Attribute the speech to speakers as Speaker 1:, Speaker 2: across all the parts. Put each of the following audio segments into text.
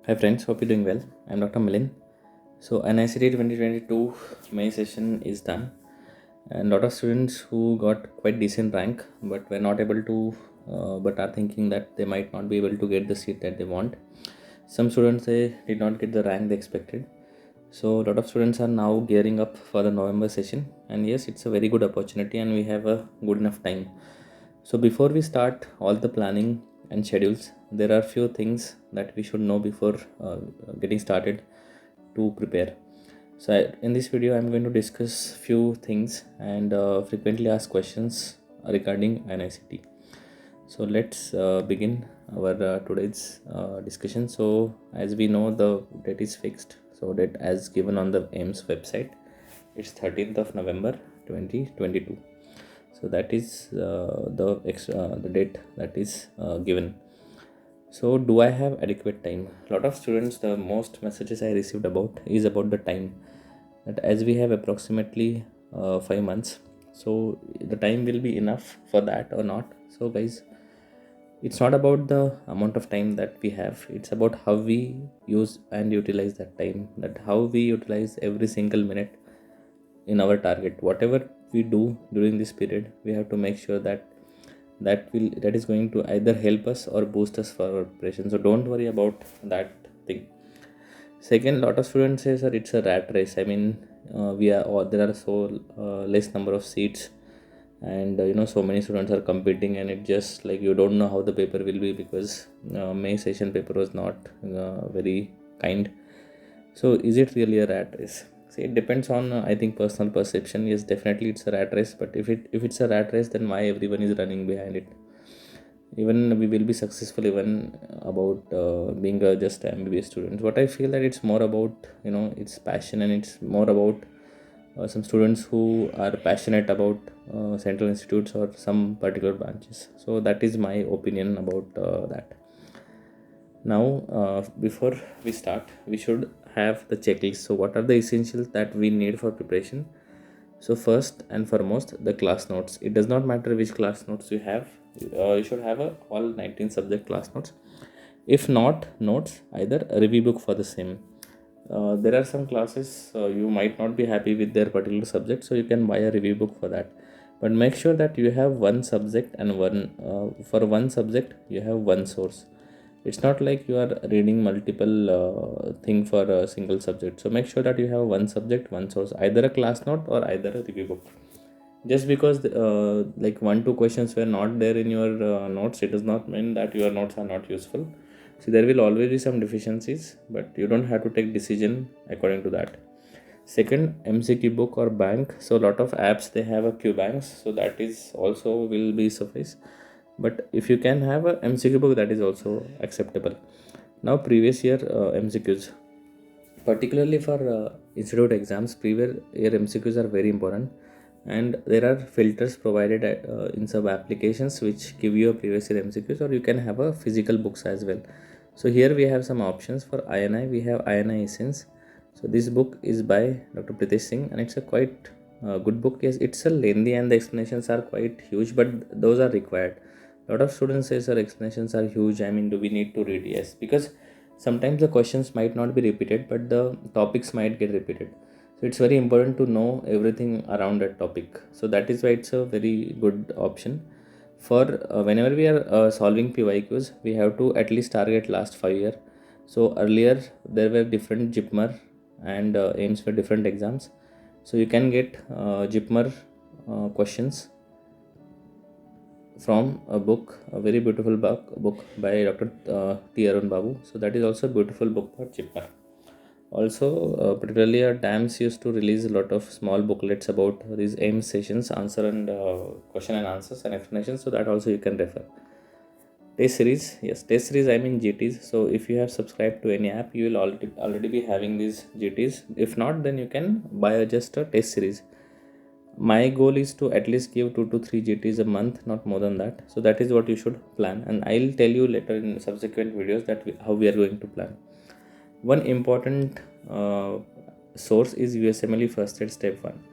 Speaker 1: Hi friends, hope you're doing well. I'm Dr.Milind. So INICET 2022 May session is done, and a lot of students who got quite decent rank but were not able to, but are thinking that they might not be able to get the seat that they want. Some students they did not get the rank they expected. So a lot of students are now gearing up for the November session, and yes, it's a very good opportunity, and we have a good enough time. So before we start all the planning and schedules, there are few things that we should know before getting started to prepare. So in this video, I'm going to discuss few things and frequently asked questions regarding INICT. So let's begin our today's discussion. So as we know, the date is fixed. So that as given on the AIMS website, it's 13th of November 2022. So that is the date that is given. So do I have adequate time? A lot of students, the most messages I received about is about the time, that as we have approximately 5 months, so the time will be enough for that or not. So guys, it's not about the amount of time that we have, it's about how we use and utilize that time, that how we utilize every single minute in our target. Whatever we do during this period, we have to make sure that that is going to either help us or boost us for our preparation. So don't worry about that thing. Second, lot of students say, sir, it's a rat race. I mean, we are, or there are so less number of seats, and so many students are competing, and it just like you don't know how the paper will be, because May session paper was not very kind. So is it really a rat race? See, it depends on I think personal perception. Yes, definitely it's a rat race. But if it's a rat race, then why everyone is running behind it? Even we will be successful even about being a just MBBS student. What I feel that it's more about it's passion, and it's more about some students who are passionate about central institutes or some particular branches. So that is my opinion about that. Now, before we start, we should have the checklist. So, what are the essentials that we need for preparation? So, first and foremost, the class notes. It does not matter which class notes you have. You should have all 19 subject class notes. If not notes, either a review book for the same. There are some classes you might not be happy with their particular subject, so you can buy a review book for that. But make sure that you have one subject and one for one subject you have one source. It's not like you are reading multiple thing for a single subject. So make sure that you have one subject, one source, either a class note or either a review book. Just because like 1 2 questions were not there in your notes, it does not mean that your notes are not useful. So there will always be some deficiencies, but you don't have to take decision according to that. Second, MCQ book or bank. So a lot of apps they have a Q banks, so that is also will be suffice. But if you can have a MCQ book, that is also acceptable. Now previous year MCQs, particularly for institute exams, previous year MCQs are very important, and there are filters provided in some applications which give you a previous year MCQs, or you can have a physical books as well. So here we have some options for INI. We have INI Essence. So this book is by Dr. Pritesh Singh, and it's a quite good book. Yes, it's a lengthy and the explanations are quite huge, but those are required. A lot of students say, sir, explanations are huge. I mean, do we need to read? Yes, because sometimes the questions might not be repeated, but the topics might get repeated. So it's very important to know everything around that topic. So that is why it's a very good option. For whenever we are solving PYQs, we have to at least target last 5 year. So earlier there were different JIPMER and aims for different exams. So you can get JIPMER questions from a book, a very beautiful book by Dr. T. Arun Babu. So that is also a beautiful book for JIPMER. Also, particularly our DAMS used to release a lot of small booklets about these AIM sessions, answer and question and answers and explanations. So that also you can refer. Test series, yes, test series. I mean GTs. So if you have subscribed to any app, you will already be having these GTs. If not, then you can buy just a test series. My goal is to at least give 2 to 3 GTs a month, not more than that. So that is what you should plan, and I'll tell you later in subsequent videos that how we are going to plan. One important source is USMLE First Aid Step 1.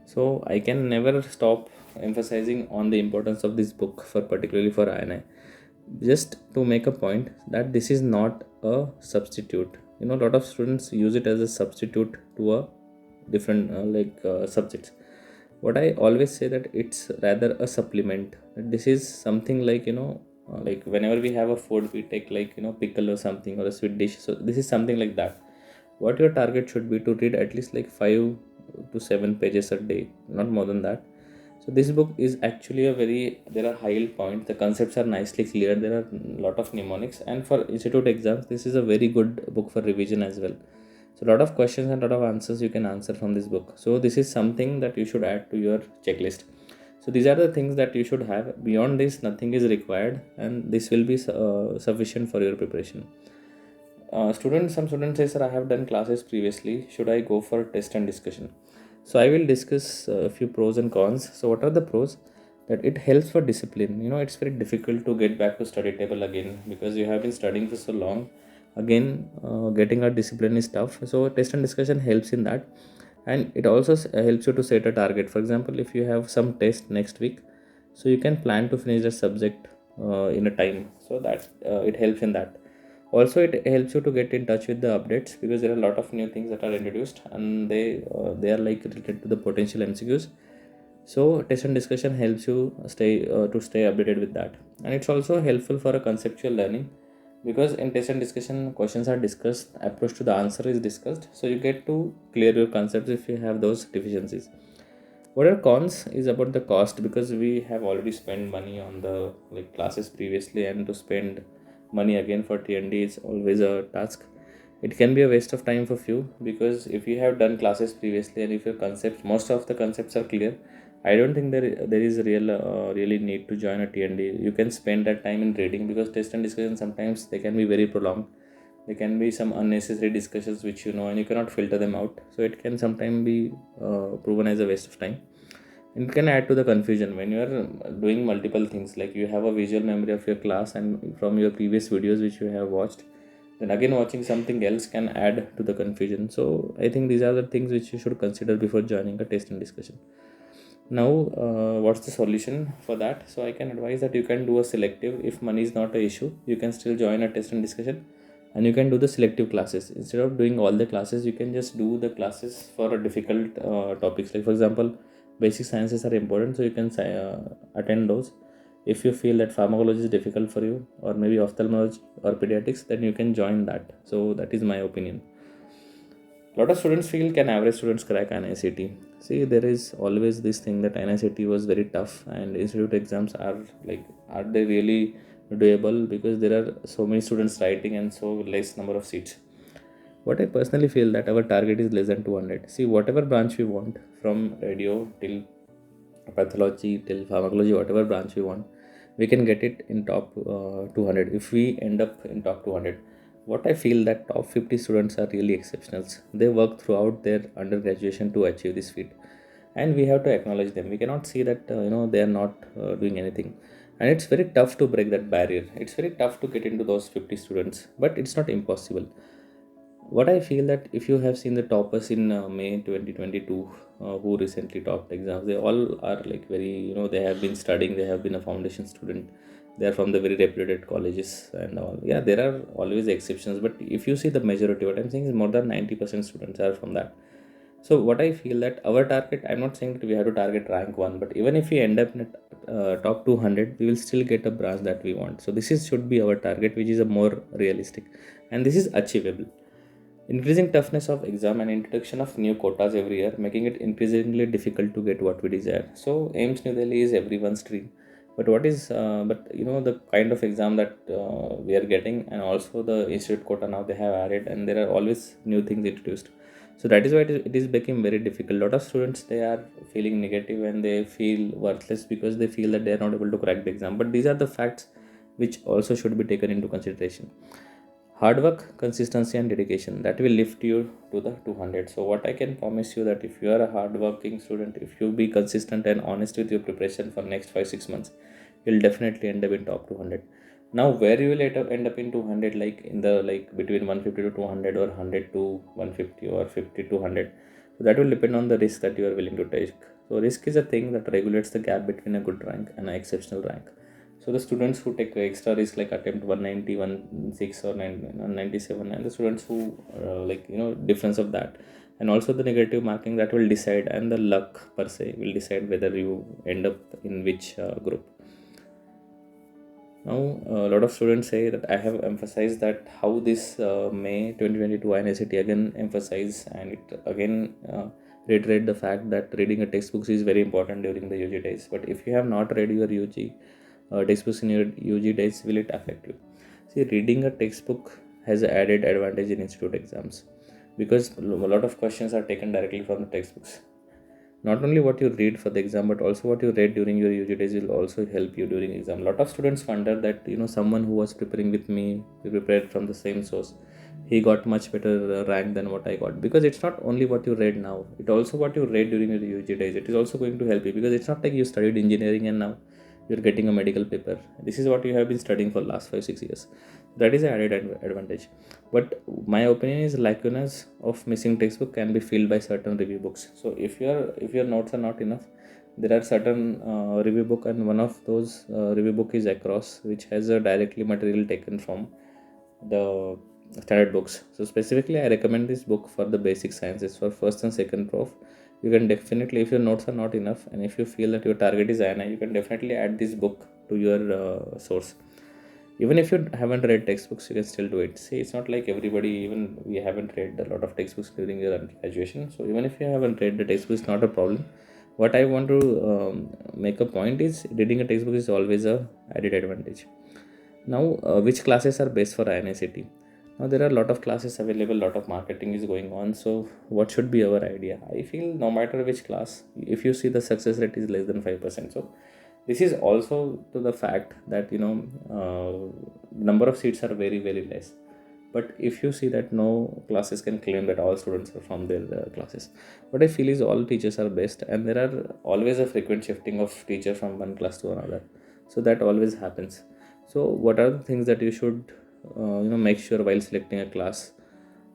Speaker 1: So I can never stop emphasizing on the importance of this book for particularly for INI. just to make a point that this is not a substitute. A lot of students use it as a substitute to a different subjects. What I always say that it's rather a supplement. This is something like, like whenever we have a food, we take like, pickle or something or a sweet dish. So this is something like that. What your target should be to read at least like 5 to 7 pages a day, not more than that. So this book is actually a very, there are high yield points, the concepts are nicely clear, there are a lot of mnemonics, and for institute exams this is a very good book for revision as well. So a lot of questions and a lot of answers you can answer from this book. So this is something that you should add to your checklist. So these are the things that you should have. Beyond this, nothing is required, and this will be sufficient for your preparation. Some students say, sir, I have done classes previously, should I go for test and discussion? So I will discuss a few pros and cons. So what are the pros? That it helps for discipline. It's very difficult to get back to study table again because you have been studying for so long. Again, getting a discipline is tough. So test and discussion helps in that, and it also helps you to set a target. For example, if you have some test next week, so you can plan to finish the subject in a time, so that it helps in that. Also, it helps you to get in touch with the updates because there are a lot of new things that are introduced, and they are like related to the potential MCQs. So test and discussion helps you stay updated with that. And it's also helpful for a conceptual learning, because in test and discussion questions are discussed, approach to the answer is discussed, so you get to clear your concepts if you have those deficiencies. What are cons is about the cost, because we have already spent money on the like classes previously, and to spend money again for TND is always a task. It can be a waste of time for few, because if you have done classes previously and if your concepts, most of the concepts are clear, I don't think there is a really need to join a TND. You can spend that time in reading, because test and discussion sometimes they can be very prolonged. There can be some unnecessary discussions which and you cannot filter them out, so it can sometimes be proven as a waste of time. It can add to the confusion when you are doing multiple things, like you have a visual memory of your class and from your previous videos which you have watched, then again watching something else can add to the confusion. So I think these are the things which you should consider before joining a test and discussion. Now, what's the solution for that? So I can advise that you can do a selective. If money is not an issue, you can still join a test and discussion, and you can do the selective classes. Instead of doing all the classes, you can just do the classes for a difficult topics. Like for example, basic sciences are important, so you can attend those. If you feel that pharmacology is difficult for you, or maybe ophthalmology or pediatrics, then you can join that. So that is my opinion. A lot of students feel, can average students crack INICET? See, there is always this thing that INICET was very tough, and institute exams are like, are they really doable? Because there are so many students writing and so less number of seats. What I personally feel that our target is less than 200. See, whatever branch we want, from radio till pathology till pharmacology, whatever branch we want, we can get it in top 200 if we end up in top 200. What I feel that top 50 students are really exceptionals. They work throughout their undergraduation to achieve this feat, and we have to acknowledge them. We cannot see that they are not doing anything, and it's very tough to break that barrier. It's very tough to get into those 50 students, but it's not impossible. What I feel that if you have seen the toppers in May 2022, who recently topped exams, they all are like very, they have been studying, they have been a foundation student, they are from the very reputed colleges and all. Yeah, there are always exceptions, but if you see the majority, what I'm saying is more than 90% students are from that. So what I feel that our target, I'm not saying that we have to target rank 1, but even if we end up in top 200, we will still get a branch that we want. So this is should be our target, which is a more realistic, and this is achievable. Increasing toughness of exam and introduction of new quotas every year, making it increasingly difficult to get what we desire. So AIMS New Delhi is everyone's dream, but the kind of exam that we are getting, and also the institute quota now they have added, and there are always new things introduced. So that is why it is becoming very difficult. A lot of students, they are feeling negative and they feel worthless because they feel that they are not able to crack the exam. But these are the facts which also should be taken into consideration. Hard work, consistency and dedication, that will lift you to the 200. So what I can promise you, that if you are a hard working student, if you be consistent and honest with your preparation for next 5-6 months, you'll definitely end up in top 200. Now where you will end up in 200, like in the like between 150 to 200 or 100 to 150 or 50 to 100, so that will depend on the risk that you are willing to take. So risk is a thing that regulates the gap between a good rank and an exceptional rank. So the students who take extra risk, like attempt 190, 16 or 97, and the students who difference of that, and also the negative marking, that will decide, and the luck per se will decide whether you end up in which group. Now, a lot of students say that I have emphasized that how this May 2022 INICET again emphasize, and it again reiterate the fact that reading a textbooks is very important during the UG days. But if you have not read your UG textbooks in your UG days, will it affect you? See, reading a textbook has added advantage in institute exams, because a lot of questions are taken directly from the textbooks. Not only what you read for the exam, but also what you read during your UG days will also help you during exam. A lot of students wonder that someone who was preparing with me, we prepared from the same source, he got much better rank than what I got, because it's not only what you read now, it also what you read during your UG days. It is also going to help you, because it's not like you studied engineering and now you're getting a medical paper. This is what you have been studying for last 5-6 years. That is an added advantage. But my opinion is lacunas of missing textbook can be filled by certain review books. So if your notes are not enough, there are certain review book, and one of those review book is Across, which has a directly material taken from the standard books. So specifically, I recommend this book for the basic sciences for first and second prof. You can definitely, if your notes are not enough and if you feel that your target is INI, you can definitely add this book to your source. Even if you haven't read textbooks, you can still do it. See, it's not like everybody, even we haven't read a lot of textbooks during your graduation. So even if you haven't read the textbook, it's not a problem. What I want to make a point is, reading a textbook is always a added advantage. Now, which classes are best for INICET? Now, there are a lot of classes available, lot of marketing is going on. So what should be our idea? I feel no matter which class, if you see the success rate is less than 5%. So this is also to the fact that number of seats are very, very less. But if you see that no classes can claim that all students are from their classes, what I feel is all teachers are best, and there are always a frequent shifting of teacher from one class to another. So that always happens. So what are the things that you should make sure while selecting a class?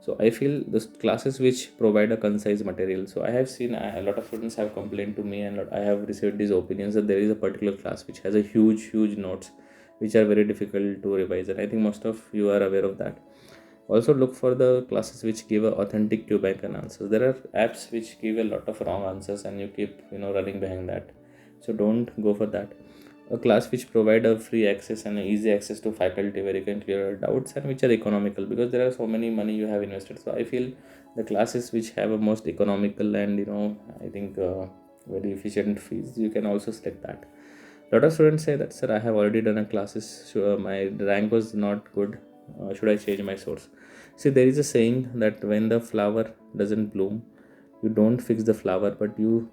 Speaker 1: So I feel the classes which provide a concise material. So I have seen a lot of students have complained to me, and I have received these opinions that there is a particular class which has a huge notes which are very difficult to revise, and I think most of you are aware of that. Also look for the classes which give a authentic QBank and answers. There are apps which give a lot of wrong answers and you keep running behind that. So don't go for that. A class which provide a free access and easy access to faculty where you can clear your doubts, and which are economical, because there are so many money you have invested. So I feel the classes which have a most economical and I think very efficient fees, you can also select that. Lot of students say that, sir, I have already done a classes, so my rank was not good, should I change my source? See, there is a saying that when the flower doesn't bloom, you don't fix the flower, but you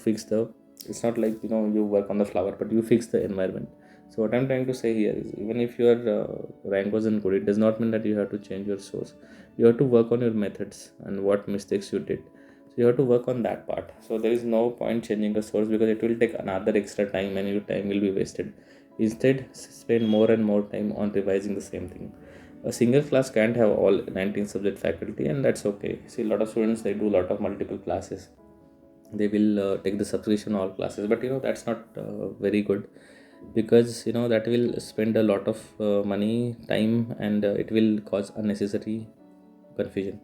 Speaker 1: fix the, it's not like you work on the flower, but you fix the environment. So what I'm trying to say here is, even if your rank wasn't good, it does not mean that you have to change your source. You have to work on your methods and what mistakes you did. So you have to work on that part. So there is no point changing a source, because it will take another extra time and your time will be wasted. Instead, spend more and more time on revising the same thing. A single class can't have all 19 subject faculty, and that's okay. See, a lot of students, they do a lot of multiple classes. They will take the subscription all classes, but that's not very good, because that will spend a lot of money, time, and it will cause unnecessary confusion.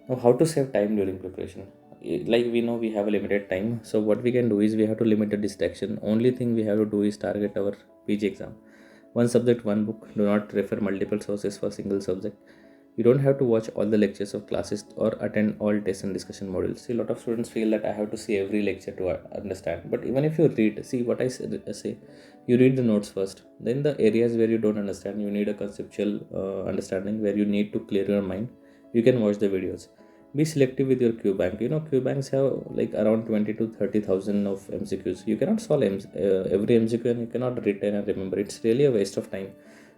Speaker 1: Now, how to save time during preparation? Like, we know we have a limited time, so what we can do is we have to limit the distraction. Only thing we have to do is target our PG exam. One subject, one book. Do not refer multiple sources for single subject. You don't have to watch all the lectures of classes or attend all test and discussion modules. See, a lot of students feel that I have to see every lecture to understand. But even if you read, see what I say, you read the notes first. Then the areas where you don't understand, you need a conceptual understanding, where you need to clear your mind. You can watch the videos. Be selective with your QBank. QBanks have like around 20 to 30,000 of MCQs. You cannot solve every MCQ, and you cannot retain and remember. It's really a waste of time.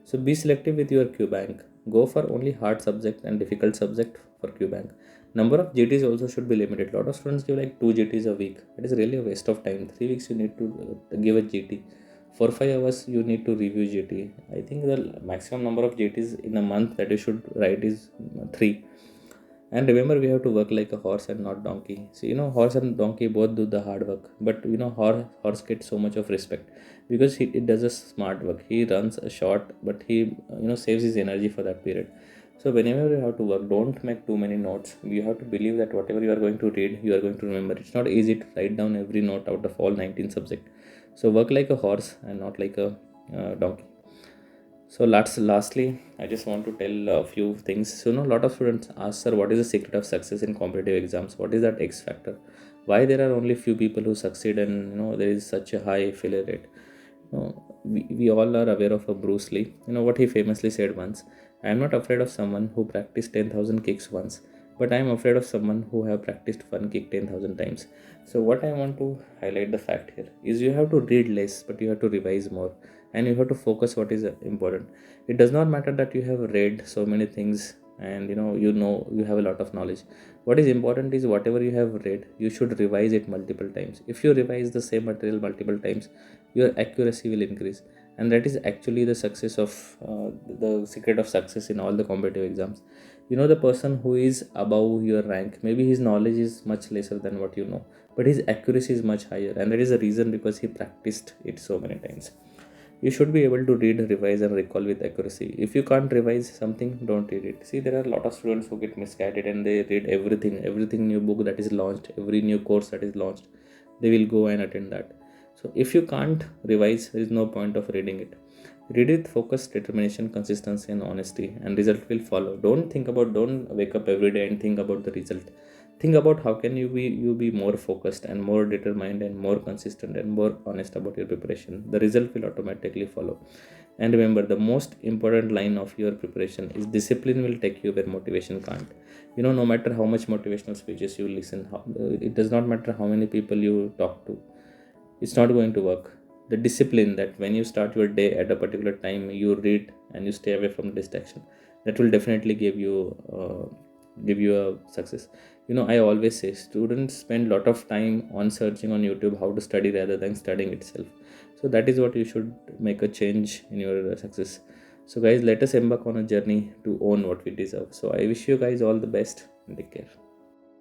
Speaker 1: So be selective with your QBank. Go for only hard subject and difficult subject for QBank. Number of GTs also should be limited. A lot of students give like 2 GTs a week. It is really a waste of time. 3 weeks you need to give a GT. For 5 hours you need to review GT. I think the maximum number of GTs in a month that you should write is 3. And remember, we have to work like a horse and not donkey. So horse and donkey both do the hard work, but horse gets so much of respect because it does a smart work. He runs a short, but he saves his energy for that period. So whenever you have to work, don't make too many notes. You have to believe that whatever you are going to read, you are going to remember. It's not easy to write down every note out of all 19 subjects. So work like a horse and not like a donkey. So lastly, I just want to tell a few things. So, a lot of students ask, sir, what is the secret of success in competitive exams? What is that X factor? Why there are only few people who succeed and there is such a high failure rate? We all are aware of a Bruce Lee. What he famously said once: I am not afraid of someone who practiced 10,000 kicks once, but I am afraid of someone who have practiced one kick 10,000 times. So what I want to highlight the fact here is you have to read less, but you have to revise more, and you have to focus what is important. It does not matter that you have read so many things and you have a lot of knowledge. What is important is whatever you have read, you should revise it multiple times. If you revise the same material multiple times, your accuracy will increase, and that is actually the success of the secret of success in all the competitive exams. The person who is above your rank, maybe his knowledge is much lesser than what you know, but his accuracy is much higher, and that is the reason because he practiced it so many times. You should be able to read, revise, and recall with accuracy. If you can't revise something, don't read it. See, there are a lot of students who get misguided and they read everything new book that is launched, every new course that is launched, they will go and attend that. So if you can't revise, there is no point of reading it. Read it with focus, determination, consistency, and honesty, and result will follow. Don't wake up every day and think about the result. Think about how can you be more focused and more determined and more consistent and more honest about your preparation. The result will automatically follow. And remember, the most important line of your preparation is discipline will take you where motivation can't. No matter how much motivational speeches you listen, it does not matter how many people you talk to, it's not going to work. The discipline that when you start your day at a particular time, you read and you stay away from distraction, that will definitely give you a success. I always say students spend a lot of time on searching on YouTube how to study rather than studying itself. So that is what you should make a change in your success. So guys, let us embark on a journey to own what we deserve. So I wish you guys all the best and take care.